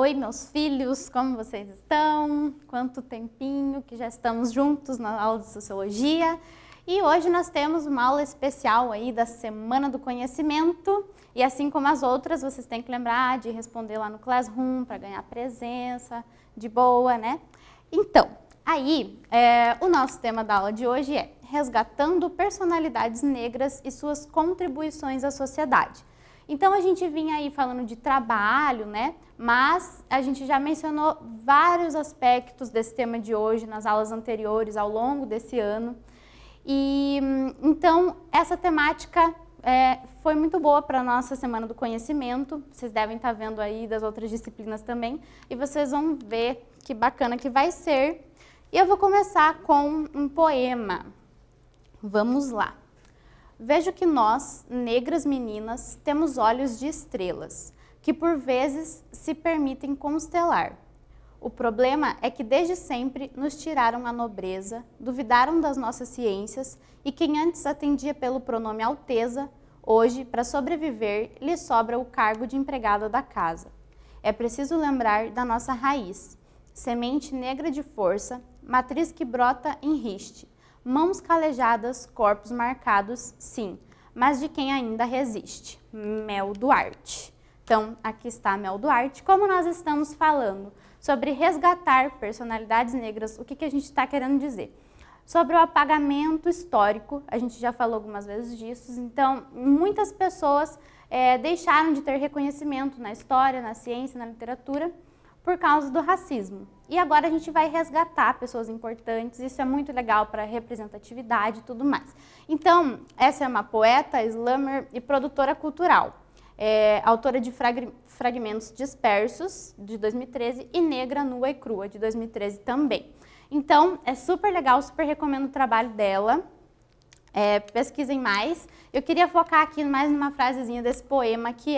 Oi, meus filhos, como vocês estão? Quanto tempinho que já estamos juntos na aula de Sociologia. E hoje nós temos uma aula especial aí da Semana do Conhecimento. E assim como as outras, vocês têm que lembrar de responder lá no Classroom para ganhar presença, de boa, né? Então, aí, o nosso tema da aula de hoje é Resgatando Personalidades Negras e Suas Contribuições à Sociedade. Então, a gente vinha aí falando de trabalho, né? Mas a gente já mencionou vários aspectos desse tema de hoje nas aulas anteriores, ao longo desse ano. E então, essa temática foi muito boa para a nossa Semana do Conhecimento. Vocês devem estar vendo aí das outras disciplinas também. E vocês vão ver que bacana que vai ser. E eu vou começar com um poema. Vamos lá. Vejo que nós, negras meninas, temos olhos de estrelas, que por vezes se permitem constelar. O problema é que desde sempre nos tiraram a nobreza, duvidaram das nossas ciências e quem antes atendia pelo pronome Alteza, hoje, para sobreviver, lhe sobra o cargo de empregada da casa. É preciso lembrar da nossa raiz, semente negra de força, matriz que brota em riste. Mãos calejadas, corpos marcados, sim, mas de quem ainda resiste. Mel Duarte. Então, aqui está Mel Duarte. Como nós estamos falando sobre resgatar personalidades negras, o que a gente está querendo dizer? Sobre o apagamento histórico, a gente já falou algumas vezes disso, então muitas pessoas deixaram de ter reconhecimento na história, na ciência, na literatura, por causa do racismo. E agora a gente vai resgatar pessoas importantes, isso é muito legal para representatividade e tudo mais. Então, essa é uma poeta, slammer e produtora cultural, autora de Fragmentos Dispersos, de 2013, e Negra, Nua e Crua, de 2013 também. Então, é super legal, super recomendo o trabalho dela. Pesquisem mais. Eu queria focar aqui mais numa frasezinha desse poema que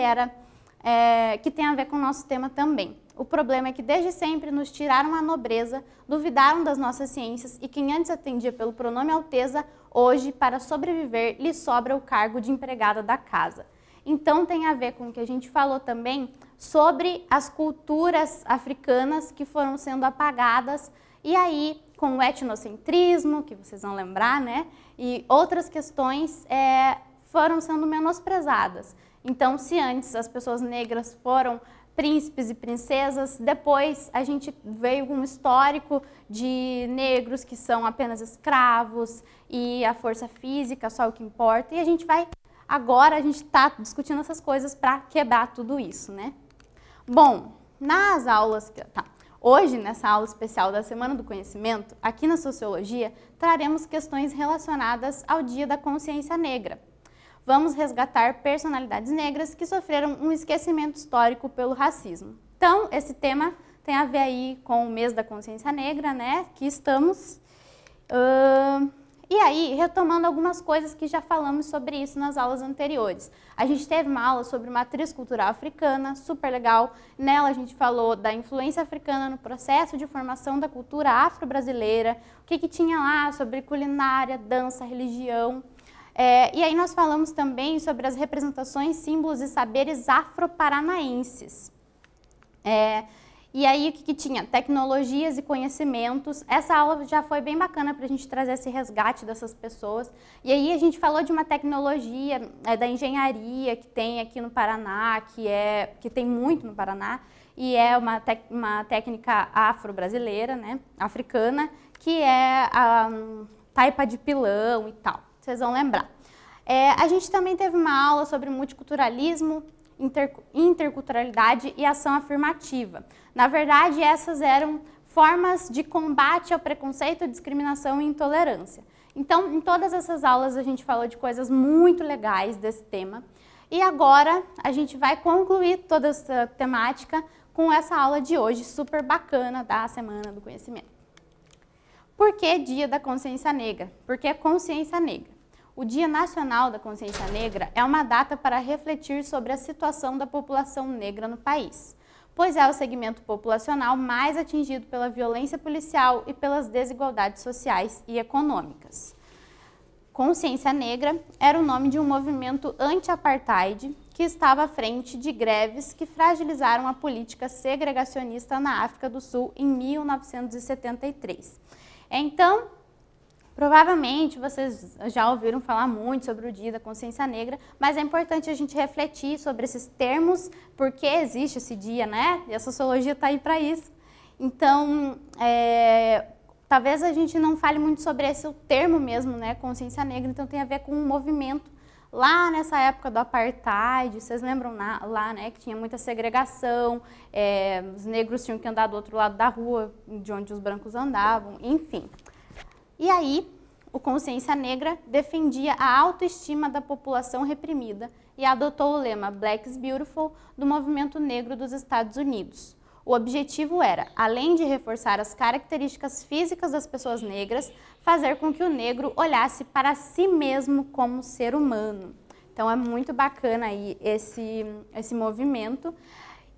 tem a ver com o nosso tema também. O problema é que desde sempre nos tiraram a nobreza, duvidaram das nossas ciências e quem antes atendia pelo pronome Alteza, hoje, para sobreviver, lhe sobra o cargo de empregada da casa. Então tem a ver com o que a gente falou também sobre as culturas africanas que foram sendo apagadas e aí com o etnocentrismo, que vocês vão lembrar, né? E outras questões foram sendo menosprezadas. Então, se antes as pessoas negras foram príncipes e princesas, depois a gente veio com um histórico de negros que são apenas escravos e a força física só o que importa. E agora a gente está discutindo essas coisas para quebrar tudo isso, né? Bom, nas aulas, hoje nessa aula especial da Semana do Conhecimento, aqui na Sociologia, traremos questões relacionadas ao Dia da Consciência Negra. Vamos resgatar personalidades negras que sofreram um esquecimento histórico pelo racismo. Então, esse tema tem a ver aí com o mês da consciência negra, né, que estamos. E aí, retomando algumas coisas que já falamos sobre isso nas aulas anteriores. A gente teve uma aula sobre matriz cultural africana, super legal. Nela a gente falou da influência africana no processo de formação da cultura afro-brasileira, o que tinha lá sobre culinária, dança, religião. E aí nós falamos também sobre as representações, símbolos e saberes afro-paranaenses. E aí o que tinha? Tecnologias e conhecimentos. Essa aula já foi bem bacana para a gente trazer esse resgate dessas pessoas. E aí a gente falou de uma tecnologia da engenharia que tem aqui no Paraná, que tem muito no Paraná, e é uma técnica afro-brasileira, né, africana, que é a taipa de pilão e tal. Vocês vão lembrar. A gente também teve uma aula sobre multiculturalismo, interculturalidade e ação afirmativa. Na verdade, essas eram formas de combate ao preconceito, discriminação e intolerância. Então, em todas essas aulas a gente falou de coisas muito legais desse tema. E agora a gente vai concluir toda essa temática com essa aula de hoje, super bacana da Semana do Conhecimento. Por que Dia da Consciência Negra? Por que Consciência Negra? O Dia Nacional da Consciência Negra é uma data para refletir sobre a situação da população negra no país, pois é o segmento populacional mais atingido pela violência policial e pelas desigualdades sociais e econômicas. Consciência Negra era o nome de um movimento anti-apartheid que estava à frente de greves que fragilizaram a política segregacionista na África do Sul em 1973. Então, provavelmente vocês já ouviram falar muito sobre o Dia da Consciência Negra, mas é importante a gente refletir sobre esses termos, por que existe esse dia, né? E a sociologia está aí para isso. Então, talvez a gente não fale muito sobre esse termo mesmo, né? Consciência Negra, então tem a ver com um movimento lá nessa época do apartheid. Vocês lembram lá, né, que tinha muita segregação, os negros tinham que andar do outro lado da rua, de onde os brancos andavam, enfim. E aí, o Consciência Negra defendia a autoestima da população reprimida e adotou o lema Black is Beautiful do movimento negro dos Estados Unidos. O objetivo era, além de reforçar as características físicas das pessoas negras, fazer com que o negro olhasse para si mesmo como ser humano. Então é muito bacana aí esse movimento,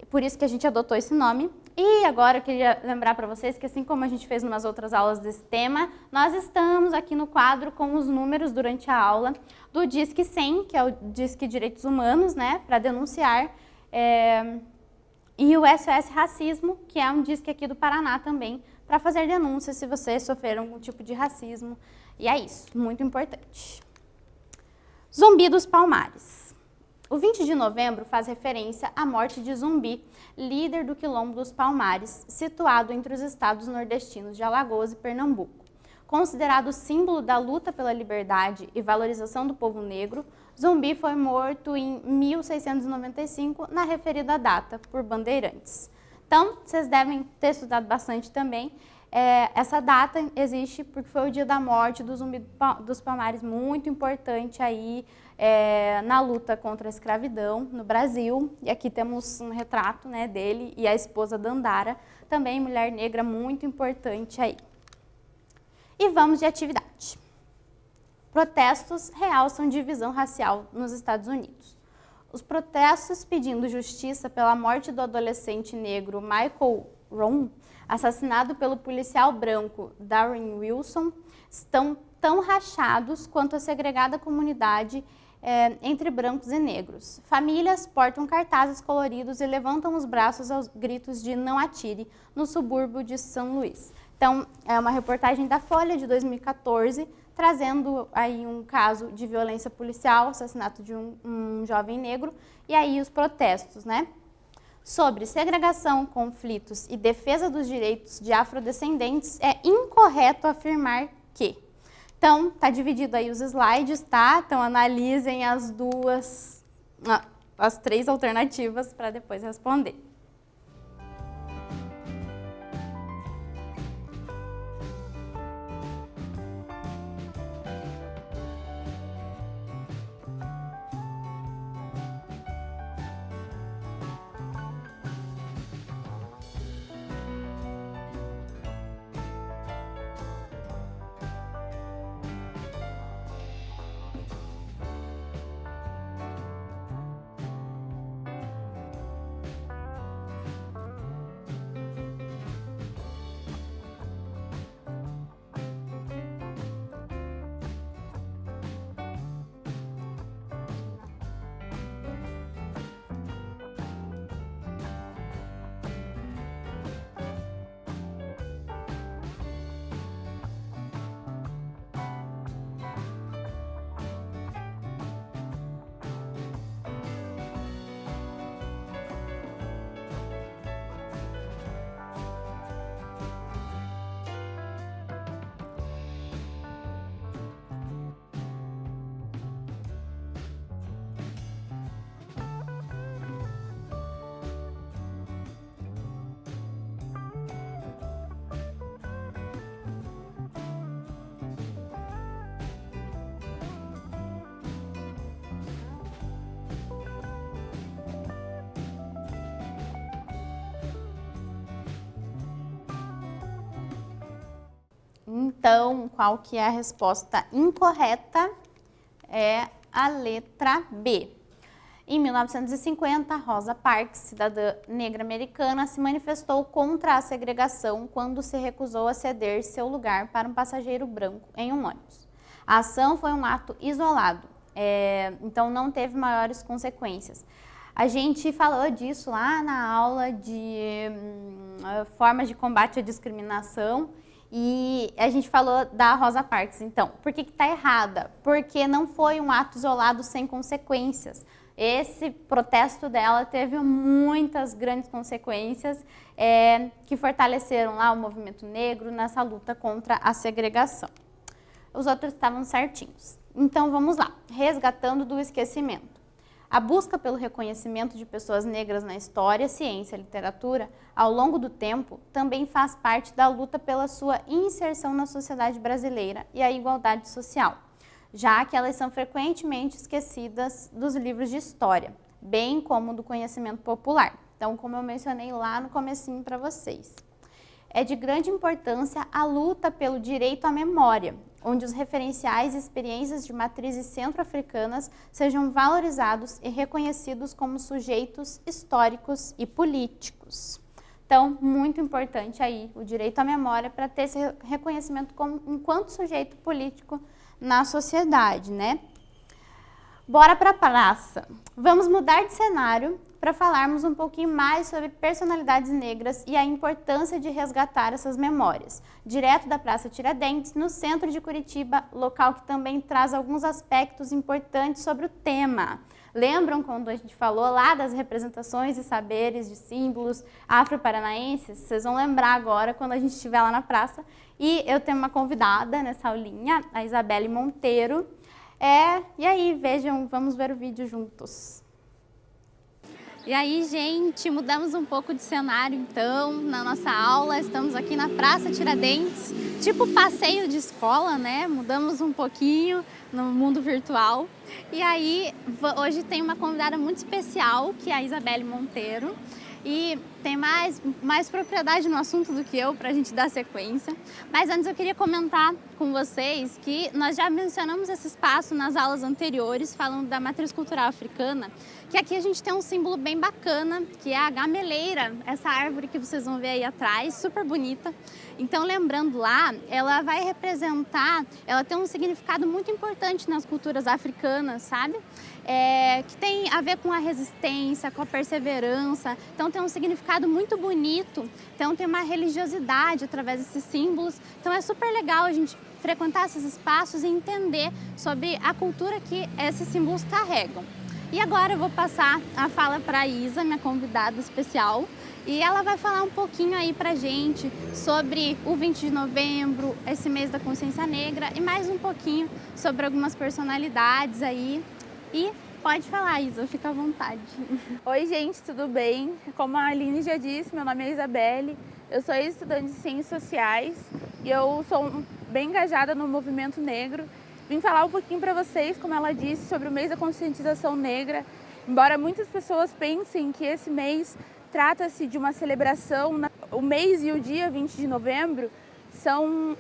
por isso que a gente adotou esse nome. E agora eu queria lembrar para vocês que, assim como a gente fez em umas outras aulas desse tema, nós estamos aqui no quadro com os números durante a aula do Disque 100, que é o Disque Direitos Humanos, né, para denunciar, e o SOS Racismo, que é um disque aqui do Paraná também, para fazer denúncias se vocês sofreram algum tipo de racismo. E é isso, muito importante. Zumbi dos Palmares. O 20 de novembro faz referência à morte de Zumbi, líder do Quilombo dos Palmares, situado entre os estados nordestinos de Alagoas e Pernambuco. Considerado símbolo da luta pela liberdade e valorização do povo negro, Zumbi foi morto em 1695, na referida data, por bandeirantes. Então, vocês devem ter estudado bastante também. Essa data existe porque foi o dia da morte do Zumbi dos Palmares, muito importante aí na luta contra a escravidão no Brasil. E aqui temos um retrato, né, dele e a esposa Dandara, também mulher negra muito importante aí. E vamos de atividade. Protestos realçam divisão racial nos Estados Unidos. Os protestos pedindo justiça pela morte do adolescente negro Michael Brown, assassinado pelo policial branco Darren Wilson, estão tão rachados quanto a segregada comunidade entre brancos e negros. Famílias portam cartazes coloridos e levantam os braços aos gritos de "não atire" no subúrbio de São Luís. Então, é uma reportagem da Folha de 2014, trazendo aí um caso de violência policial, assassinato de um jovem negro, e aí os protestos, né? Sobre segregação, conflitos e defesa dos direitos de afrodescendentes, é incorreto afirmar que. Então, tá dividido aí os slides, tá? Então, analisem as três alternativas para depois responder. Então, qual que é a resposta incorreta? É a letra B. Em 1950, Rosa Parks, cidadã negra americana, se manifestou contra a segregação quando se recusou a ceder seu lugar para um passageiro branco em um ônibus. A ação foi um ato isolado, então não teve maiores consequências. A gente falou disso lá na aula de formas de combate à discriminação e a gente falou da Rosa Parks. Então, por que está errada? Porque não foi um ato isolado sem consequências. Esse protesto dela teve muitas grandes consequências que fortaleceram lá o movimento negro nessa luta contra a segregação. Os outros estavam certinhos. Então vamos lá, resgatando do esquecimento. A busca pelo reconhecimento de pessoas negras na história, ciência e literatura, ao longo do tempo, também faz parte da luta pela sua inserção na sociedade brasileira e a igualdade social, já que elas são frequentemente esquecidas dos livros de história, bem como do conhecimento popular. Então, como eu mencionei lá no comecinho para vocês. É de grande importância a luta pelo direito à memória, onde os referenciais e experiências de matrizes centro-africanas sejam valorizados e reconhecidos como sujeitos históricos e políticos. Então, muito importante aí o direito à memória para ter esse reconhecimento enquanto sujeito político na sociedade, né? Bora para a praça. Vamos mudar de cenário para falarmos um pouquinho mais sobre personalidades negras e a importância de resgatar essas memórias. Direto da Praça Tiradentes, no centro de Curitiba, local que também traz alguns aspectos importantes sobre o tema. Lembram quando a gente falou lá das representações e saberes de símbolos afro-paranaenses? Vocês vão lembrar agora quando a gente estiver lá na praça. E eu tenho uma convidada nessa aulinha, a Isabelle Monteiro. E aí, vejam, vamos ver o vídeo juntos. E aí, gente, mudamos um pouco de cenário, então, na nossa aula. Estamos aqui na Praça Tiradentes, tipo passeio de escola, né? Mudamos um pouquinho no mundo virtual. E aí, hoje tem uma convidada muito especial, que é a Isabelle Monteiro. E tem mais propriedade no assunto do que eu para a gente dar sequência. Mas antes eu queria comentar com vocês que nós já mencionamos esse espaço nas aulas anteriores, falando da matriz cultural africana, que aqui a gente tem um símbolo bem bacana, que é a gameleira, essa árvore que vocês vão ver aí atrás, super bonita. Então, lembrando lá, ela vai representar, ela tem um significado muito importante nas culturas africanas, sabe? Que tem a ver com a resistência, com a perseverança. Então, tem um significado muito bonito. Então, tem uma religiosidade através desses símbolos. Então, é super legal a gente frequentar esses espaços e entender sobre a cultura que esses símbolos carregam. E agora eu vou passar a fala para a Isa, minha convidada especial, e ela vai falar um pouquinho aí pra gente sobre o 20 de novembro, esse mês da consciência negra, e mais um pouquinho sobre algumas personalidades aí. E pode falar, Isa, fica à vontade. Oi, gente, tudo bem? Como a Aline já disse, meu nome é Isabelle, eu sou estudante de Ciências Sociais e eu sou bem engajada no movimento negro. Vim falar um pouquinho para vocês, como ela disse, sobre o mês da conscientização negra. Embora muitas pessoas pensem que esse mês trata-se de uma celebração, o mês e o dia 20 de novembro são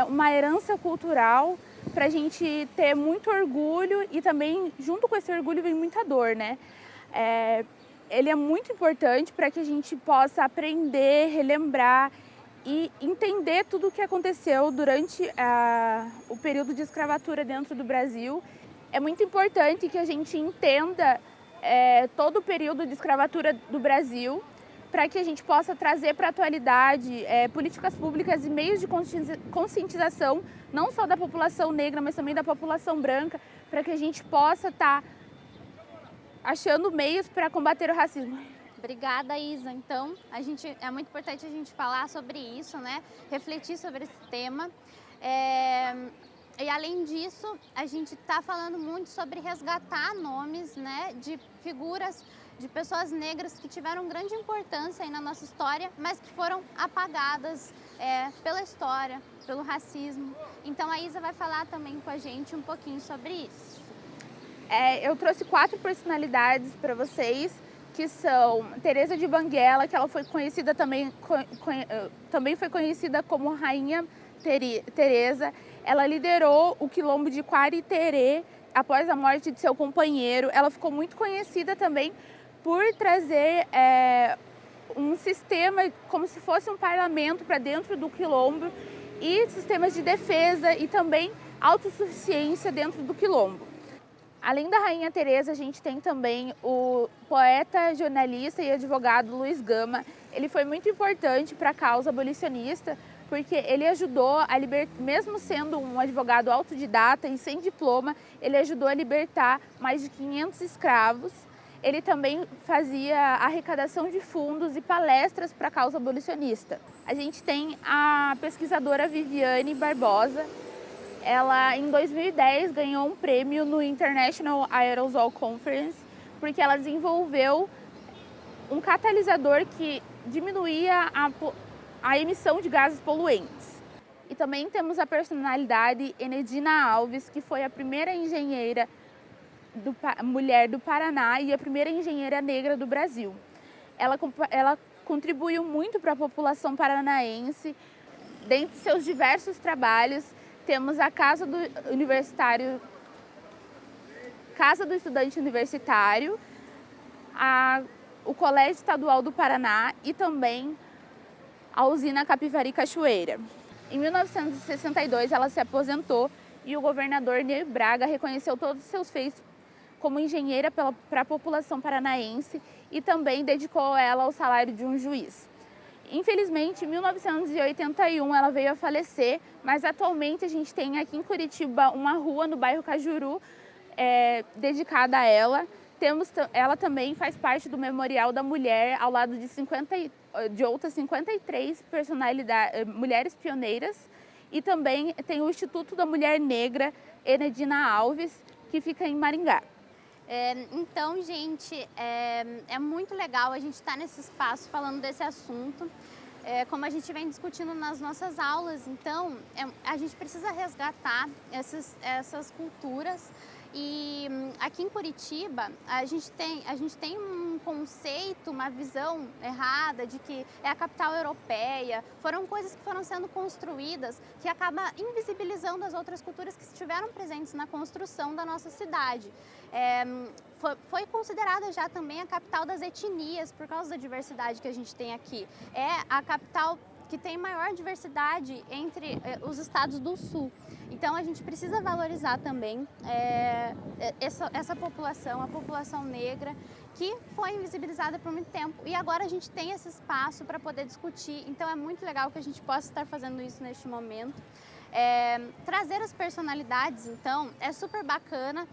uma herança cultural para a gente ter muito orgulho e também, junto com esse orgulho, vem muita dor, né? Ele é muito importante para que a gente possa aprender, relembrar e entender tudo o que aconteceu durante o período de escravatura dentro do Brasil. É muito importante que a gente entenda todo o período de escravatura do Brasil, para que a gente possa trazer para a atualidade políticas públicas e meios de conscientização, não só da população negra, mas também da população branca, para que a gente possa estar achando meios para combater o racismo. Obrigada, Isa. Então, é muito importante a gente falar sobre isso, né? Refletir sobre esse tema. E além disso, a gente está falando muito sobre resgatar nomes, né, de figuras, de pessoas negras que tiveram grande importância aí na nossa história, mas que foram apagadas pela história, pelo racismo. Então a Isa vai falar também com a gente um pouquinho sobre isso. Eu trouxe 4 personalidades para vocês, que são Teresa de Banguela, que ela foi conhecida também foi conhecida como Rainha Teresa. Ela liderou o quilombo de Quariterê após a morte de seu companheiro. Ela ficou muito conhecida também por trazer um sistema como se fosse um parlamento para dentro do quilombo e sistemas de defesa e também autossuficiência dentro do quilombo. Além da Rainha Teresa, a gente tem também o poeta, jornalista e advogado Luiz Gama. Ele foi muito importante para a causa abolicionista, porque ele ajudou a mesmo sendo um advogado autodidata e sem diploma, ele ajudou a libertar mais de 500 escravos. Ele também fazia arrecadação de fundos e palestras para a causa abolicionista. A gente tem a pesquisadora Viviane Barbosa. Ela, em 2010, ganhou um prêmio no International Aerosol Conference, porque ela desenvolveu um catalisador que diminuía a emissão de gases poluentes. E também temos a personalidade Enedina Alves, que foi a primeira engenheira mulher do Paraná e a primeira engenheira negra do Brasil. Ela contribuiu muito para a população paranaense. Dentre seus diversos trabalhos, temos a Casa do Estudante Universitário, o Colégio Estadual do Paraná e também a usina Capivari Cachoeira. Em 1962, ela se aposentou e o governador Ney Braga reconheceu todos os seus feitos como engenheira para a população paranaense e também dedicou ela ao salário de um juiz. Infelizmente, em 1981 ela veio a falecer, mas atualmente a gente tem aqui em Curitiba uma rua no bairro Cajuru dedicada a ela. Ela também faz parte do Memorial da Mulher, ao lado de outras 53 mulheres pioneiras. E também tem o Instituto da Mulher Negra, Enedina Alves, que fica em Maringá. Então, gente, é muito legal a gente estar nesse espaço falando desse assunto, como a gente vem discutindo nas nossas aulas. Então, a gente precisa resgatar essas culturas. E aqui em Curitiba, a gente tem um conceito, uma visão errada de que é a capital europeia. Foram coisas que foram sendo construídas que acaba invisibilizando as outras culturas que estiveram presentes na construção da nossa cidade. Foi considerada já também a capital das etnias, por causa da diversidade que a gente tem aqui. É a capital que tem maior diversidade entre os estados do sul. Então a gente precisa valorizar também essa população, a população negra, que foi invisibilizada por muito tempo. E agora a gente tem esse espaço para poder discutir, então é muito legal que a gente possa estar fazendo isso neste momento. Trazer as personalidades, então, é super bacana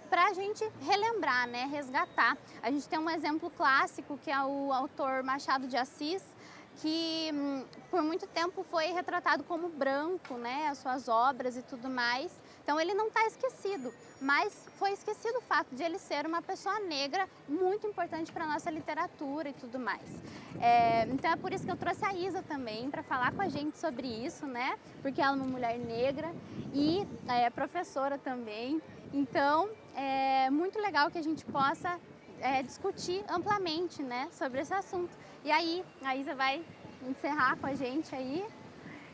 para a gente relembrar, né, resgatar. A gente tem um exemplo clássico, que é o autor Machado de Assis, que por muito tempo foi retratado como branco, né, as suas obras e tudo mais. Então ele não está esquecido, mas foi esquecido o fato de ele ser uma pessoa negra muito importante para a nossa literatura e tudo mais. Então é por isso que eu trouxe a Isa também para falar com a gente sobre isso, né, porque ela é uma mulher negra e é professora também. Então é muito legal que a gente possa discutir amplamente, né, sobre esse assunto. E aí, a Isa vai encerrar com a gente aí.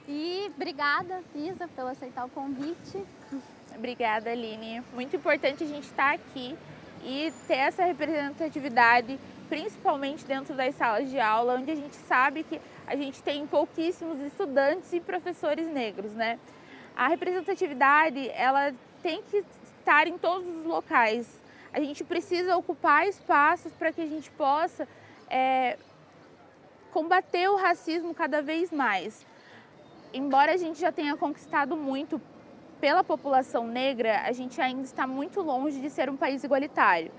E obrigada, Isa, por aceitar o convite. Obrigada, Aline. Muito importante a gente estar aqui e ter essa representatividade, principalmente dentro das salas de aula, onde a gente sabe que a gente tem pouquíssimos estudantes e professores negros, né? A representatividade, ela tem que estar em todos os locais. A gente precisa ocupar espaços para que a gente possa combater o racismo cada vez mais. Embora a gente já tenha conquistado muito pela população negra, a gente ainda está muito longe de ser um país igualitário.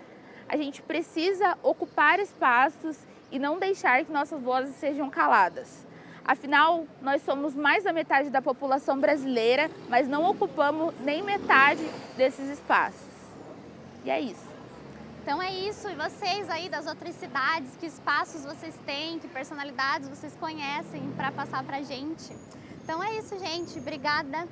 A gente precisa ocupar espaços e não deixar que nossas vozes sejam caladas. Afinal, nós somos mais da metade da população brasileira, mas não ocupamos nem metade desses espaços. E é isso. Então é isso, e vocês aí das outras cidades, que espaços vocês têm, que personalidades vocês conhecem para passar pra gente. Então é isso, gente, obrigada.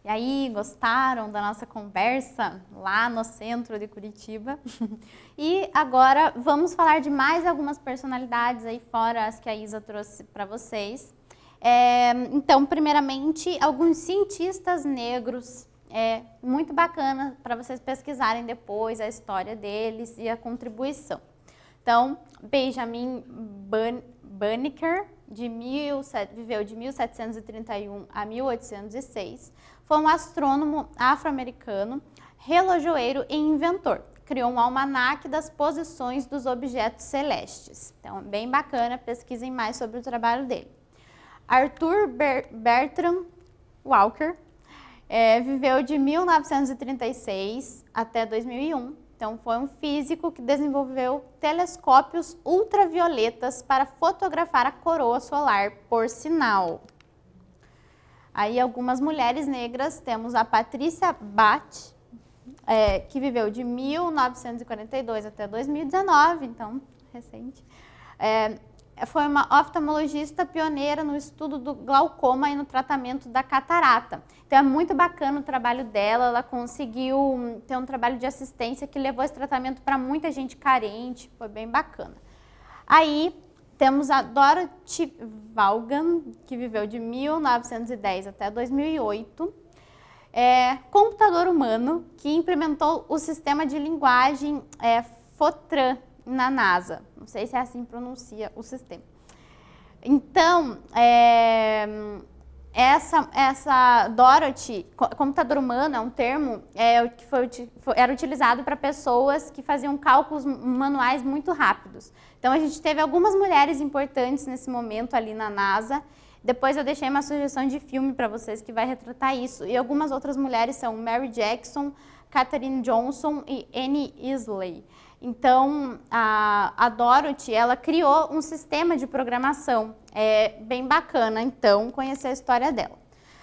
E aí, gostaram da nossa conversa lá no centro de Curitiba? E agora vamos falar de mais algumas personalidades aí fora as que a Isa trouxe para vocês. Então, primeiramente, alguns cientistas negros, muito bacana para vocês pesquisarem depois a história deles e a contribuição. Então, Benjamin Banneker viveu de 1731 a 1806, foi um astrônomo afro-americano, relojoeiro e inventor. Criou um almanaque das posições dos objetos celestes. Então, é bem bacana, pesquisem mais sobre o trabalho dele. Arthur Bertrand Walker viveu de 1936 até 2001. Então, foi um físico que desenvolveu telescópios ultravioletas para fotografar a coroa solar por sinal. Aí, algumas mulheres negras, temos a Patrícia Bate, que viveu de 1942 até 2019, então, recente. Foi uma oftalmologista pioneira no estudo do glaucoma e no tratamento da catarata. Então, é muito bacana o trabalho dela, ela conseguiu ter um trabalho de assistência que levou esse tratamento para muita gente carente, foi bem bacana. Aí, temos a Dorothy Vaughan, que viveu de 1910 até 2008. Computador humano, que implementou o sistema de linguagem Fortran na NASA. Não sei se é assim que pronuncia o sistema. Então, essa Dorothy, computador humano é um termo que era utilizado para pessoas que faziam cálculos manuais muito rápidos. Então, a gente teve algumas mulheres importantes nesse momento ali na NASA. Depois eu deixei uma sugestão de filme para vocês que vai retratar isso. E algumas outras mulheres são Mary Jackson, Katherine Johnson e Annie Isley. Então, a Dorothy, ela criou um sistema de programação bem bacana, então, conhecer a história dela.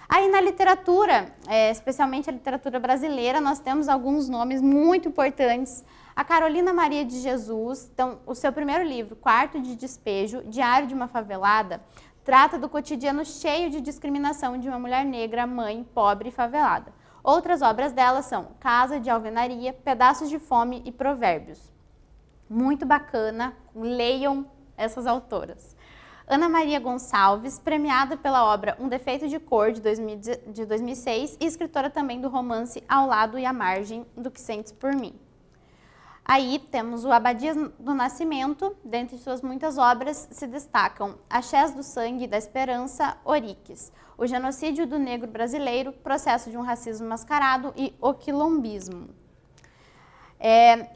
Aí, na literatura, especialmente a literatura brasileira, nós temos alguns nomes muito importantes. A Carolina Maria de Jesus, então, o seu primeiro livro, Quarto de Despejo, Diário de uma Favelada, trata do cotidiano cheio de discriminação de uma mulher negra, mãe, pobre e favelada. Outras obras dela são Casa de Alvenaria, Pedaços de Fome e Provérbios. Muito bacana, leiam essas autoras. Ana Maria Gonçalves, premiada pela obra Um Defeito de Cor, de 2006, e escritora também do romance Ao Lado e à Margem do Que Sentes por Mim. Aí temos o Abadias do Nascimento, dentre suas muitas obras se destacam Axés do Sangue e da Esperança, Oríques, O Genocídio do Negro Brasileiro, Processo de um Racismo Mascarado e O Quilombismo.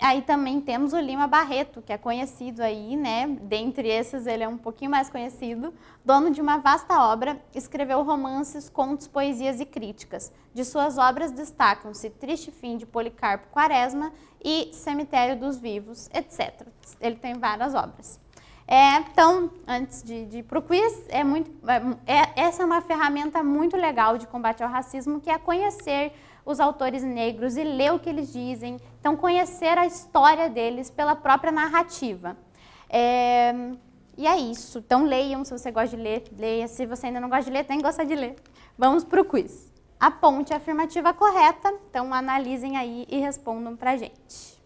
Aí também temos o Lima Barreto, que é conhecido aí, né? Dentre esses ele é um pouquinho mais conhecido, dono de uma vasta obra, escreveu romances, contos, poesias e críticas. De suas obras destacam-se Triste Fim de Policarpo Quaresma e Cemitério dos Vivos, etc. Ele tem várias obras. Então, antes de ir para o quiz, essa é uma ferramenta muito legal de combate ao racismo, que é conhecer os autores negros e ler o que eles dizem. Então, conhecer a história deles pela própria narrativa. E é isso. Então, leiam, se você gosta de ler, leia. Se você ainda não gosta de ler, tem que gostar de ler. Vamos para o quiz. Aponte a afirmativa correta. Então, analisem aí e respondam para a gente.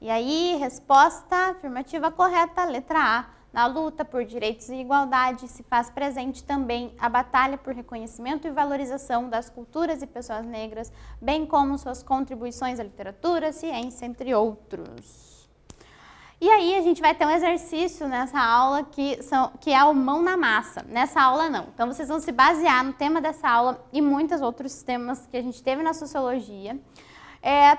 E aí, resposta afirmativa correta, letra A. Na luta por direitos e igualdade se faz presente também a batalha por reconhecimento e valorização das culturas e pessoas negras, bem como suas contribuições à literatura, ciência, entre outros. E aí, a gente vai ter um exercício nessa aula que é o mão na massa. Nessa aula, não. Então, vocês vão se basear no tema dessa aula e muitos outros temas que a gente teve na sociologia,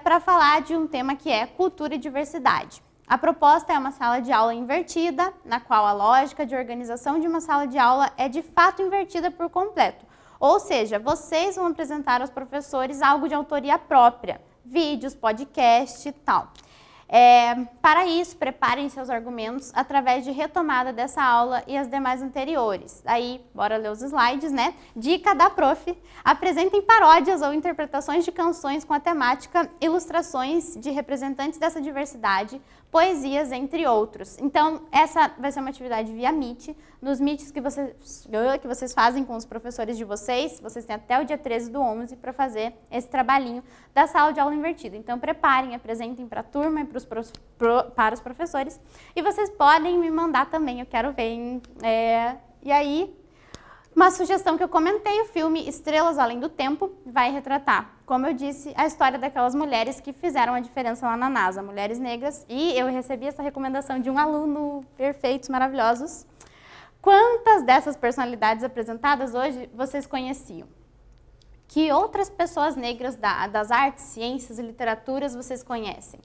para falar de um tema que é cultura e diversidade. A proposta é uma sala de aula invertida, na qual a lógica de organização de uma sala de aula é de fato invertida por completo. Ou seja, vocês vão apresentar aos professores algo de autoria própria, vídeos, podcast e tal. Para isso, preparem seus argumentos através de retomada dessa aula e as demais anteriores. Aí, bora ler os slides, né? Dica da prof. Apresentem paródias ou interpretações de canções com a temática, ilustrações de representantes dessa diversidade, poesias, entre outros. Então, essa vai ser uma atividade via Meet. Nos Meets que vocês fazem com os professores de vocês têm até o dia 13/11 para fazer esse trabalhinho da sala de aula invertida. Então, preparem, apresentem para a turma e para os professores. E vocês podem me mandar também, eu quero ver. E aí, uma sugestão que eu comentei, o filme Estrelas Além do Tempo vai retratar, como eu disse, a história daquelas mulheres que fizeram a diferença lá na NASA, mulheres negras. E eu recebi essa recomendação de um aluno, perfeitos, maravilhosos. Quantas dessas personalidades apresentadas hoje vocês conheciam? Que outras pessoas negras das artes, ciências e literaturas vocês conhecem?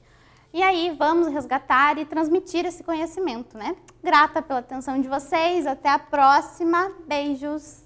E aí, vamos resgatar e transmitir esse conhecimento, né? Grata pela atenção de vocês, até a próxima, beijos!